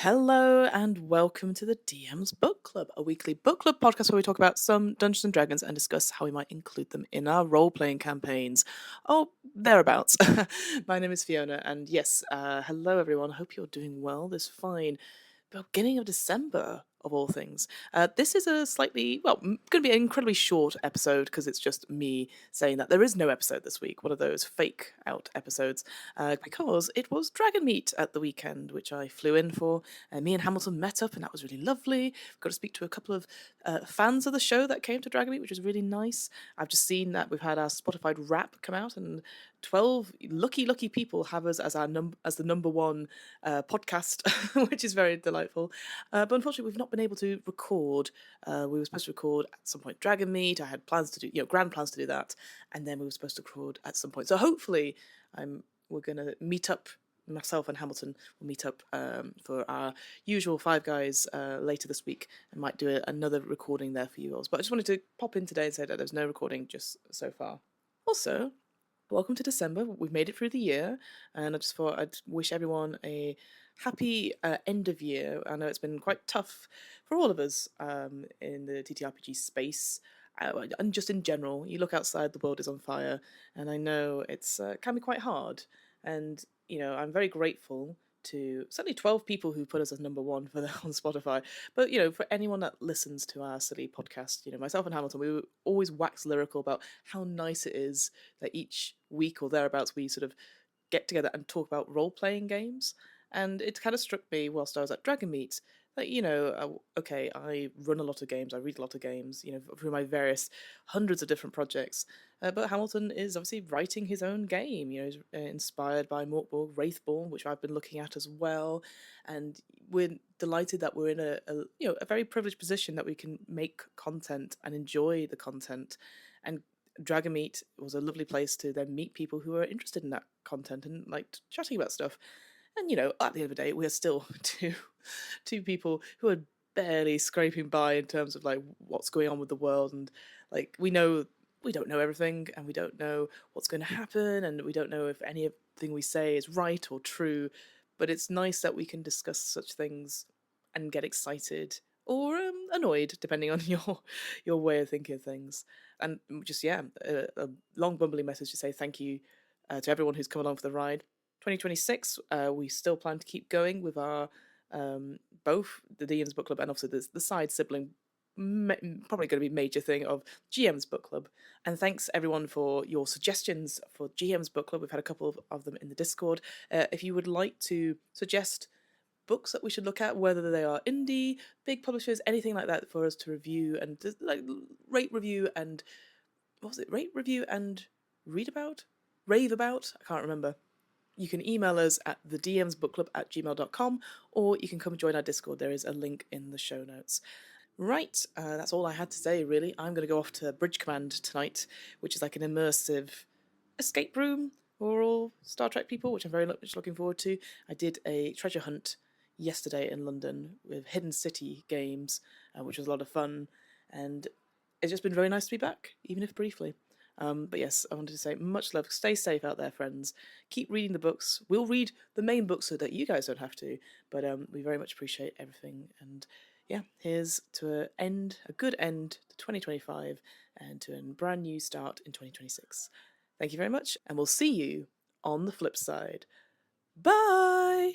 Hello and welcome to the DM's Book Club, a weekly book club podcast where we talk about some Dungeons and Dragons and discuss how we might include them in our role-playing campaigns. Oh, thereabouts. My name is Fiona, and yes, hello everyone. Hope you're doing well this fine beginning of December, of all things. This is a slightly, going to be an incredibly short episode because it's just me saying that there is no episode this week, one of those fake out episodes, because it was Dragonmeet at the weekend, which I flew in for. Me and Hamilton met up, and that was really lovely. Got to speak to a couple of fans of the show that came to Dragonmeet, which was really nice. I've just seen that we've had our Spotify Wrap come out, and 12 lucky people have us as as the number one podcast, which is very delightful. But unfortunately, we've not been able to record. We were supposed to record at some point Dragonmeet. I had plans to do, grand plans to do that, and then we were supposed to record at some point. So hopefully, we're going to meet up. Myself and Hamilton will meet up for our usual Five Guys later this week, and might do another recording there for you all. But I just wanted to pop in today and say that there's no recording just so far. Also, welcome to December. We've made it through the year, and I just thought I'd wish everyone a happy end of year. I know it's been quite tough for all of us in the TTRPG space. And just in general, you look outside, the world is on fire, and I know it's can be quite hard. And I'm very grateful to certainly 12 people who put us as number one for on Spotify. But for anyone that listens to our silly podcast, myself and Hamilton, we always wax lyrical about how nice it is that each week or thereabouts we sort of get together and talk about role-playing games. And it kind of struck me whilst I was at Dragonmeet that, okay, I run a lot of games, I read a lot of games, through my various hundreds of different projects. But Hamilton is obviously writing his own game, he's inspired by Morkborg, Wraithborn, which I've been looking at as well. And we're delighted that we're in a very privileged position that we can make content and enjoy the content. And Dragonmeet was a lovely place to then meet people who are interested in that content and like chatting about stuff. And at the end of the day, we are still two people who are barely scraping by in terms of like what's going on with the world, and like we don't know everything, and we don't know what's going to happen, and we don't know if anything we say is right or true. But it's nice that we can discuss such things and get excited or annoyed, depending on your way of thinking of things. And just a long bumbly message to say thank you to everyone who's come along for the ride. 2026, we still plan to keep going with our both the DM's Book Club and also the side sibling, probably going to be major thing of GM's Book Club. And thanks everyone for your suggestions for GM's Book Club. We've had a couple of them in the Discord. If you would like to suggest books that we should look at, whether they are indie, big publishers, anything like that, for us to review and like rate, review, and what was it? Rate, review, and read about, rave about. I can't remember. You can email us at thedmsbookclub@gmail.com, or you can come join our Discord. There is a link in the show notes. Right, that's all I had to say, really. I'm going to go off to Bridge Command tonight, which is like an immersive escape room for all Star Trek people, which I'm very much looking forward to. I did a treasure hunt yesterday in London with Hidden City Games, which was a lot of fun, and it's just been very nice to be back, even if briefly. But yes, I wanted to say much love. Stay safe out there, friends. Keep reading the books. We'll read the main books so that you guys don't have to. But we very much appreciate everything. And yeah, here's to a good end to 2025 and to a brand new start in 2026. Thank you very much, and we'll see you on the flip side. Bye!